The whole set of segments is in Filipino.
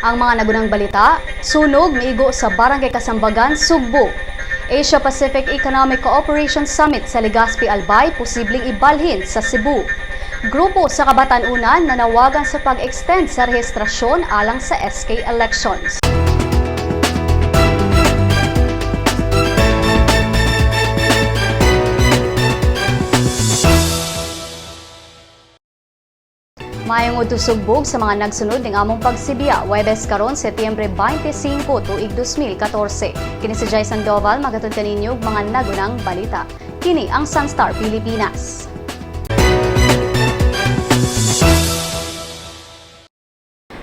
Ang mga nagunang balita, sunog miigo sa Barangay Kasambagan, Sugbo. Asia-Pacific Economic Cooperation Summit sa Legazpi, Albay, posibleng ibalhin sa Cebu. Grupo sa Kabatanunan nanawagan sa pag-extend sa rehistrasyon alang sa SK elections. Mayong utusugbog sa mga nagsunod ng among pagsibiya, Huwebes karon Setyembre 25, tuig 2014. Kini si Jai Sandoval, magatod kaninyo mga nagunang balita. Kini ang Sunstar Pilipinas.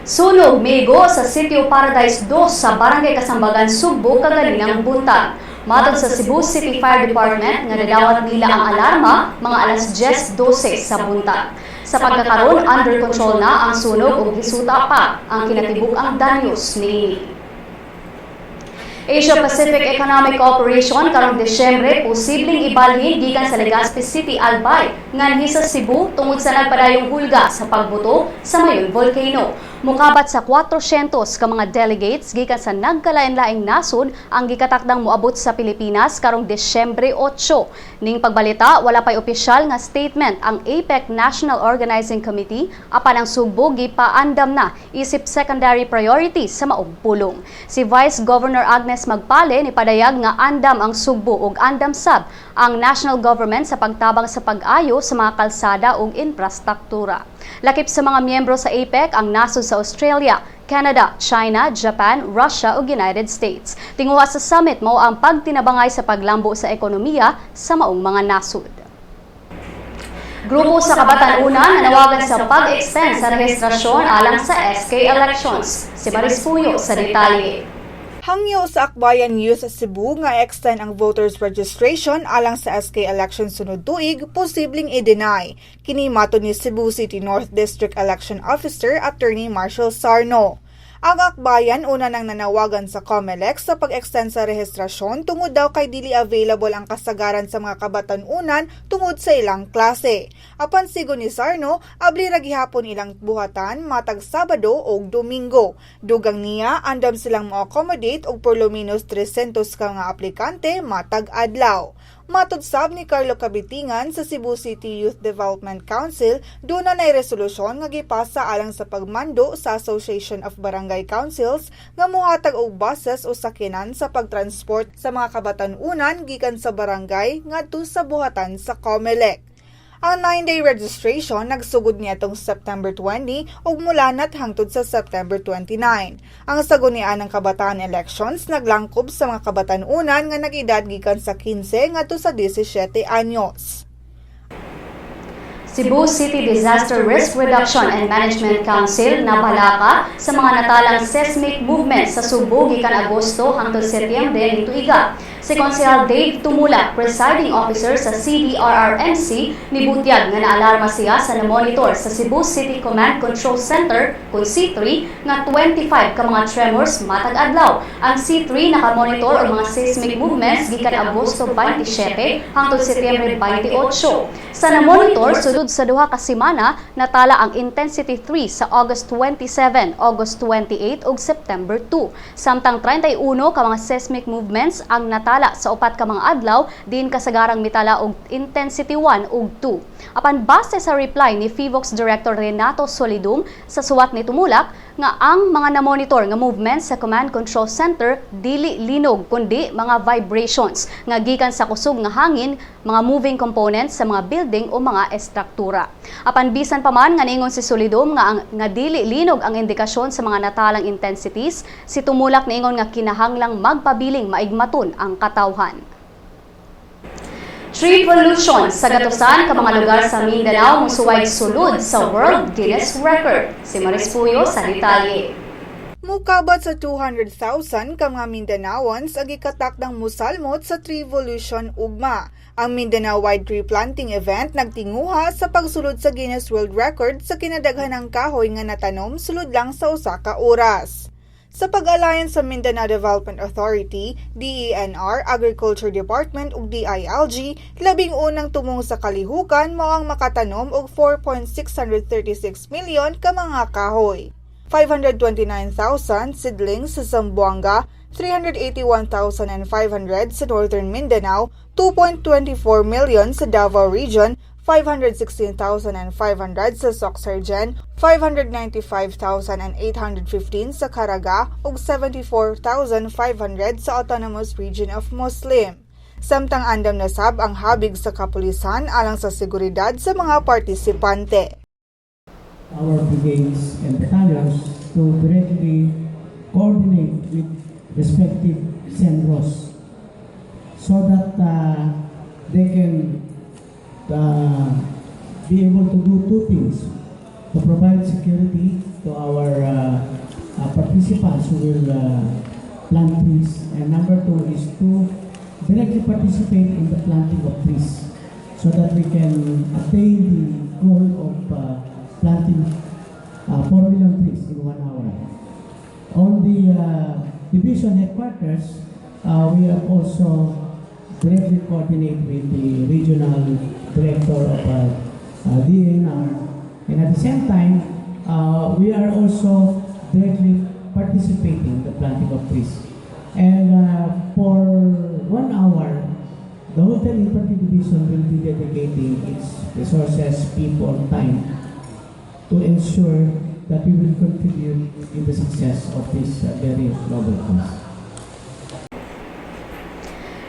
Sunog miigo sa Sitio Paradise 2 sa Barangay Kasambagan, Sugbo, kagalingang buntag. Matod sa Cebu City Fire Department nga nadawat nila ang alarma mga alas 10:12 sa buntag. Sa pagkakaroon, under control na ang sunog ug hisuta pa ang kinatibuk ang danyos niini. Asia-Pacific Economic Cooperation karong Desyembre posibleng ibalhin gikan sa Legazpi City, Albay nganhi sa Cebu tungod sa nagpadayong hulga sa pagbuto sa mayon volcano. Mukabat sa 400 ka mga delegates gikan sa nagkalain-laing nasod ang gikatakdang moabot sa Pilipinas karong Desyembre 8. Ning pagbalita, wala pay opisyal nga statement ang APEC National Organizing Committee apan ang Sugbo gipaandam na isip secondary priorities sa maong pulong. Si Vice Governor Agnes Magpale ni padayag nga andam ang Sugbo ug andam sab ang national government sa pagtabang sa pag-ayo sa mga kalsada ug infrastruktura. Lakip sa mga miyembro sa APEC ang nasod sa Australia, Canada, China, Japan, Russia ug United States. Tinguha sa summit mao ang pagtinabangay sa paglambo sa ekonomiya sa maong mga nasod. Grupo sa Kabatanunan nanawagan sa pag-extend sa rehistrasyon alang sa SK elections. Si Maris Puyo sa detalye. Hangyo sa Akbayan News sa Cebu nga extend ang voters registration alang sa SK election sunod tuig, posibleng i-deny. Kini matud ni Cebu City North District Election Officer Attorney Marshall Sarno. Ang Akbayan una nang nanawagan sa COMELEC sa pag-extend sa rehistrasyon tungod daw kay dili available ang kasagaran sa mga kabatanunan tungod sa ilang klase. Apan sigon ni Sarno, abli ra gihapon ilang buhatan matag Sabado o Domingo. Dugang niya, andam silang mo-accommodate og por lo menos 300 ka nga aplikante matag adlaw. Matod sab ni Carlo Cabitingan sa Cebu City Youth Development Council, doon na resolusyon nga gipasa alang sa pagmando sa Association of Barangay Councils nga mohatag og buses o sakyanan sa pagtransport sa mga kabatanunan gikan sa barangay ngadto sa buhatan sa COMELEC. Ang 9-day registration nagsugod niadtong September 20 ug mulanat hangtod sa September 29. Ang sagunian ng kabataan elections naglangkob sa mga kabatanunan nga nag-edad gikan sa 15 ngadto sa 17 anyos. Cebu City Disaster Risk Reduction and Management Council napalaka sa mga natalang seismic movement sa Sugbo gikan Agosto hangtod Setyembre nito iga. Si Konsehal Dave Tumula, presiding officer sa CDRRMC, nibutyag nga naalarma siya sa na-monitor sa Cebu City Command Control Center kung C3 nga 25 ka mga tremors matag adlaw. Ang C3 nakamonitor og mga seismic movements gikan Agosto 27 hangtod Setyembre 28. Sa na-monitor sudod sa duha ka semana, natala ang intensity 3 sa August 27, August 28 ug September 2. Samtang 31 ka mga seismic movements ang natala sa upat ka mga adlaw, din kasagarang mitala og intensity 1 ug 2. Apan base sa reply ni FIVOX Director Renato Solidum sa suwat ni Tumulak nga ang mga na-monitor nga movements sa Command Control Center dili linog kundi mga vibrations nga gikan sa kusog nga hangin, mga moving components sa mga building o mga estruktura. Apan bisan pa man nga ningon si Solidum nga dili linog ang indikasyon sa mga natalang intensities, si Tumulak niingon nga kinahanglang magpabiling maigmaton ang katawhan. Tree pollution sa gatusan ka mga lugar sa Mindanao musuway sulod sa World Guinness Record. Si Maris Puyo sa detalye. Mukabat sa 200,000 ka mga Mindanaoans ang ikatakdang musalmot sa Tree Evolution ugma. Ang Mindanao-wide tree planting event nagtinguha sa pagsulod sa Guinness World Record sa kinadaghanang kahoy nga natanom sulod lang sa usa ka oras. Sa pag-alliance sa Mindanao Development Authority, DENR, Agriculture Department ug DILG, labing unang tumong sa kalihukan mao ang makatanom og 4.636 milyon ka mga kahoy. 529,000 seedlings sa Zamboanga, 381,500 sa Northern Mindanao, 2.24 million sa Davao Region, 516,500 sa Soxargen, 595,815 sa Caraga, ug 74,500 sa Autonomous Region of Muslim. Samtang andam na sab ang habig sa kapulisan alang sa seguridad sa mga partisipante. Our brigades and battalions to directly coordinate with respective CENROS so that they can be able to do two things: to provide security to our participants who will plant trees, and number two is to directly participate in the planting of trees so that we can attain the goal of planting 4 million trees in 1 hour. On the division headquarters, we have also directly coordinate with the regional director of DNR, and at the same time, we are also directly participating in the planting of trees. And for 1 hour, the Hotel Infantry Division will be dedicating its resources, people, time to ensure that we will contribute in the success of this very noble cause.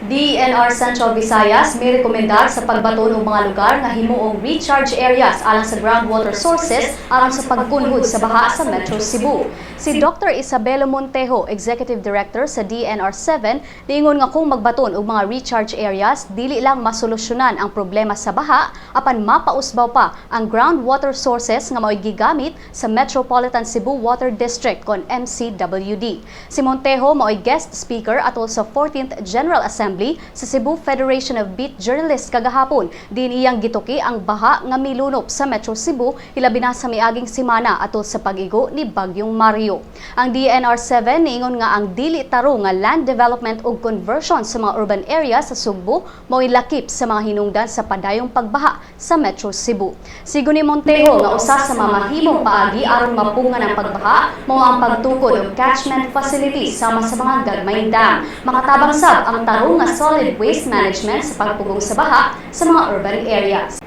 DENR Central Visayas may rekomendar sa pagbato ng mga lugar nga himuong recharge areas alang sa groundwater sources alang sa pagkunhod sa baha sa Metro Cebu. Si Dr. Isabelo Montejo, Executive Director sa DENR 7, niingon nga kung magbaton og mga recharge areas, dili lang masolusyonan ang problema sa baha, apan mapausbaw pa ang groundwater sources nga mao'y gigamit sa Metropolitan Cebu Water District kon MCWD. Si Montejo mao'y guest speaker atol sa 14th General Assembly sa Cebu Federation of Beat Journalists kagahapon. Din iyang gituki ang baha nga milunop sa Metro Cebu hilabi na sa miaging semana atol sa pag-igo ni Bagyong Mario. Ang DENR 7 niingon nga ang dili taro nga land development ug conversion sa mga urban areas sa Sugbo mao'y lakip sa mga hinungdan sa padayong pagbaha sa Metro Cebu. Sigo ni Montejo nga usa sa mamahimong paagi aron mapungan ang pagbaha mao ang pagtukod og catchment facility sama sa mga gagmayng dam. Makatabang sab ang taro nga solid waste management sa pagpugong sa baha sa mga urban areas.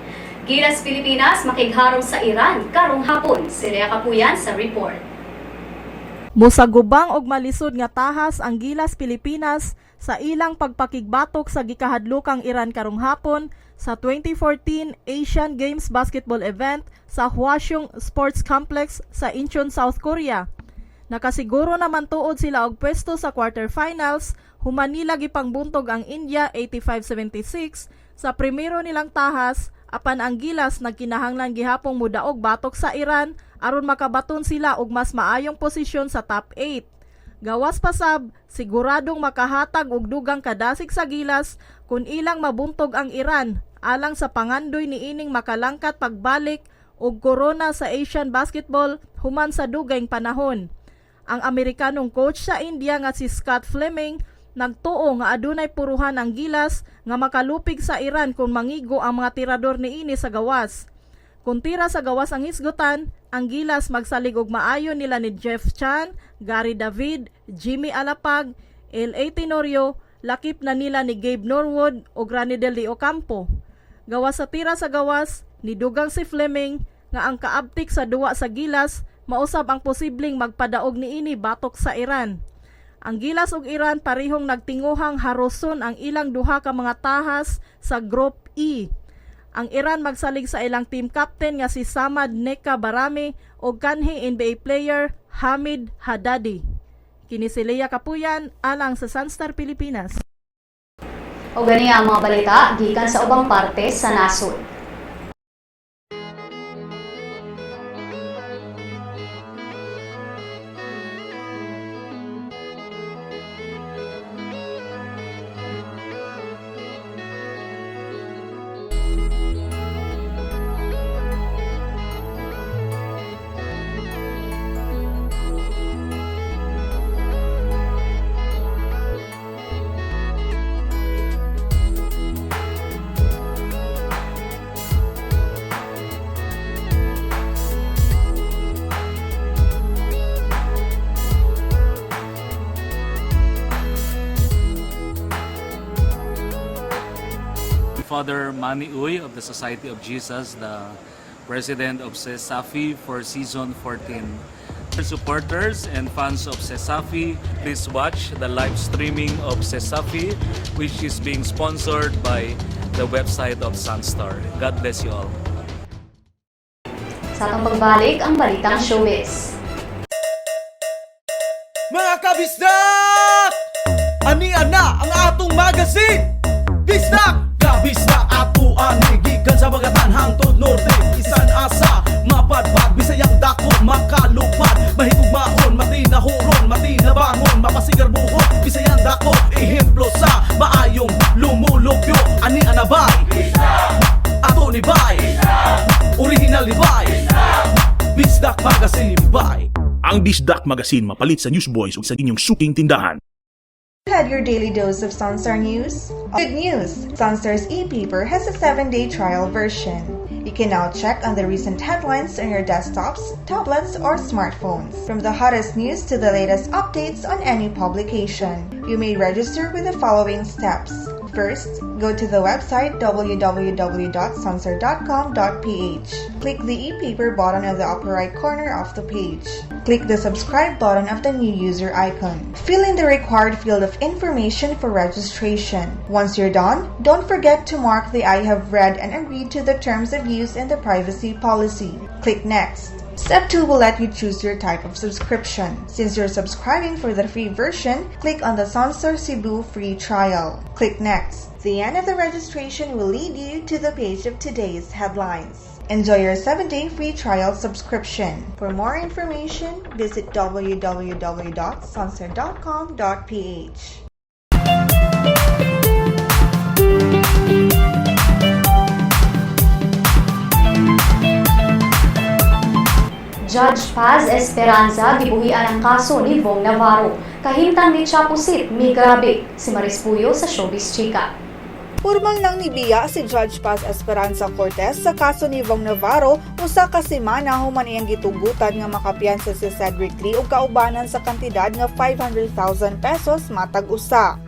Gilas Pilipinas makigharong sa Iran karong hapon. Si Rhea Capuyan sa report. Mosagubang og malisod nga tahas ang Gilas Pilipinas sa ilang pagpakigbatok sa gikahadlokang Iran karong hapon sa 2014 Asian Games basketball event sa Hwaseong Sports Complex sa Incheon, South Korea. Nakasiguro naman tuod sila og pwesto sa quarterfinals, human nila gipangbuntog ang India 85-76 sa primero nilang tahas, apan ang Gilas nagkinahanglan gihapong mudaog batok sa Iran aron makabaton sila og mas maayong posisyon sa top 8. Gawas pasab, siguradong makahatag og dugang kadasig sa Gilas kung ilang mabuntog ang Iran alang sa pangandoy niining makalangkat pagbalik og korona sa Asian basketball human sa dugayng panahon. Ang Amerikanong coach sa India nga si Scott Fleming nagtuo nga adunay puruhan ang Gilas nga makalupig sa Iran kung mangigo ang mga tirador niini sa gawas. Kung tira sa gawas ang hisgutan, ang Gilas magsalig og maayo nila ni Jeff Chan, Gary David, Jimmy Alapag, L.A. Tenorio, lakip na nila ni Gabe Norwood o Granidel de Ocampo. Gawas sa tira sa gawas, nidugang si Fleming nga ang kaabtik sa duwa sa Gilas mausab ang posibleng magpadaog niini batok sa Iran. Ang Gilas ug Iran parihong nagtinguhang haroson ang ilang duha ka mga tahas sa Group E. Ang Iran magsalig sa ilang team captain nga si Samad Neka Barami ug kanhi NBA player Hamid Haddadi. Kini si Rhea Capuyan alang sa Sunstar Pilipinas. O gani ang mga balita gikan sa ubang parte sa nasod. Father Manny Uy of the Society of Jesus, the President of CESAFI for Season 14. Supporters and fans of CESAFI, please watch the live streaming of CESAFI, which is being sponsored by the website of Sunstar. God bless you all. Sa atong pagbalik, ang balitang showbiz. Mga kabisdak! Anian na ang atong magazine! Bisdak! Kabisdak ato ani gikan sa bagatan hangtod norte. Isan asa, mapadpad, bisayang dako, makalupad. Mahigugmaon, matinahuron, matinabangon, mapasigar buhok. Bisayang dako, ehemplo sa maayong lumulupyo. Anian na bay? Ato ni bay? Original ni bay? Bisdak Magazine ni bay? Ang Bisdak Magazine mapalit sa Newsboys ug sa inyong suking tindahan. Had your daily dose of Sunstar News? Good news! Sunstar's e-paper has a 7-day trial version. You can now check on the recent headlines on your desktops, tablets, or smartphones. From the hottest news to the latest updates on any publication. You may register with the following steps. First, go to the website www.sunstar.com.ph. Click the e-paper button on the upper right corner of the page. Click the subscribe button of the new user icon. Fill in the required field of information for registration. Once you're done, don't forget to mark the I have read and agreed to the terms of use and the privacy policy. Click Next. Step 2 will let you choose your type of subscription. Since you're subscribing for the free version, click on the Sunstar Cebu free trial. Click Next. The end of the registration will lead you to the page of today's headlines. Enjoy your 7-day free trial subscription. For more information, visit www.sunstar.com.ph. Judge Paz Esperanza gibuhian ang kaso ni Vong Navarro. Kahimtang ni Chapusit, migrabe si Maris Puyo sa Showbiz Chika. Formal nang nibiya si Judge Paz Esperanza Cortez sa kaso ni Vong Navarro usa ka semana human iyang gitugutan nga makapiyansa si Cedric Lee og kaubanan sa kantidad nga 500,000 pesos matag usa.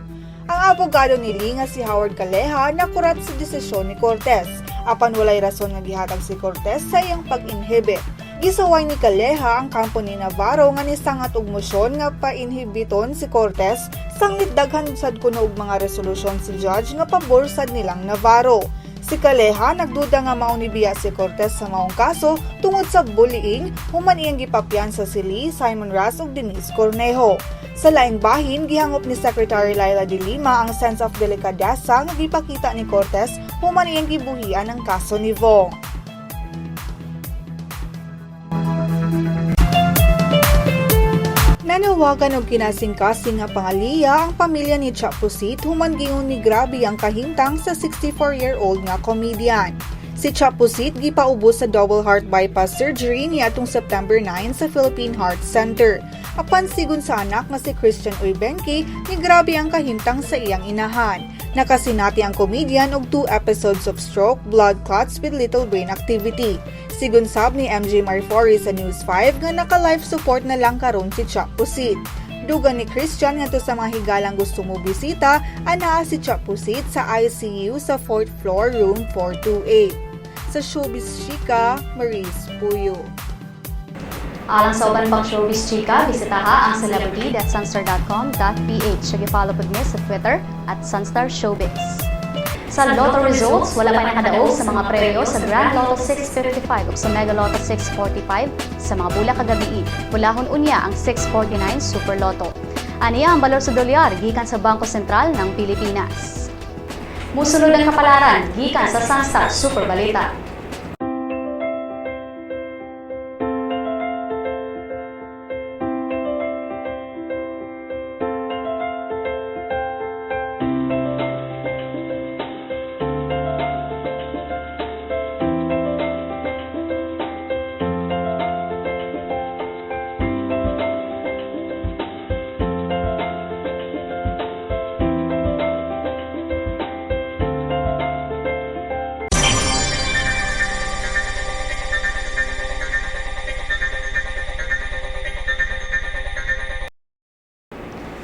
Ang abogado ni Lee nga si Howard Calleja nakurat sa desisyon ni Cortez apan walay rason nga gihatag si Cortez sa iyang pag-inhibit. Gisaway ni Calleja ang kampo ni Navarro nga nisangat og mosyon nga pa-inhibiton si Cortez sanglit daghan sad kuno og mga resolusyon si judge nga pabor sad nilang Navarro. Si Calleja nagduda nga mao ni biya si Cortez sa maong kaso tungod sa bullying human iyang gipapiyansa si Lee, Simon Ras ug Denise Cornejo. Sa laing bahin, gihangop ni Secretary Laila de Lima ang sense of delicadeza nga gipakita ni Cortez human iyang gibuhian ang kaso ni Vong. Nanawagan og kinasing-kasing nga pangaliya ang pamilya ni Chapusit human gingon ni grabe ang kahimtang sa 64-year-old nga comedian. Si Chapusit gipaubos sa double heart bypass surgery niadtong September 9 sa Philippine Heart Center. Apan sigon sa anak nga si Christian Uybenki, ni grabe ang kahimtang sa iyang inahan. Nakasinati ang comedian og 2 episodes of stroke, blood clots with little brain activity. Sigon sab ni MJ Marifori sa News 5 nga naka-life support na lang karon si Chapusit. Dugan ni Christian ngadto sa mga higalang gusto mo bisita, anaa si Chapusit sa ICU sa 4th floor room 428. Sa Showbiz Chika, Maris Puyo. Alang sa uban pang Showbiz Chika, bisitaha ang celebrity.sunstar.com.ph. Sige-follow po niya sa Twitter @Sunstar Showbiz. Sa Lotto results, wala pa nakadaog sa mga premyo sa Grand Lotto 655 o sa Mega Lotto 645 sa mga bula kagabi. Bulahon unya ang 649 Super Lotto. Aniya ang balor sa dolyar gikan sa Bangko Sentral ng Pilipinas. Musunod ang kapalaran gikan sa Sunstar Super Balita.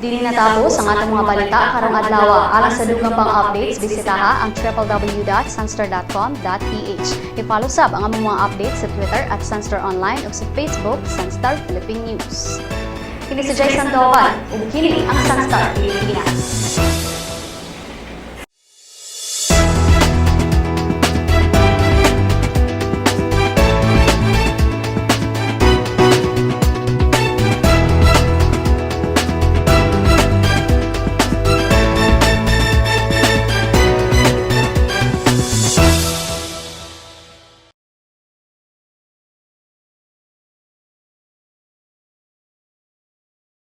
Dili natapos ang atong mga balita karong adlaw. Alang sa dugang pang updates, bisitaha ang www.sunstar.com.ph. I-follow sab ang among mga updates sa Twitter at Sunstar Online o sa Facebook Sunstar Philippine News. Kini si Jay Sandoval ug kini ang Sunstar Pilipinas.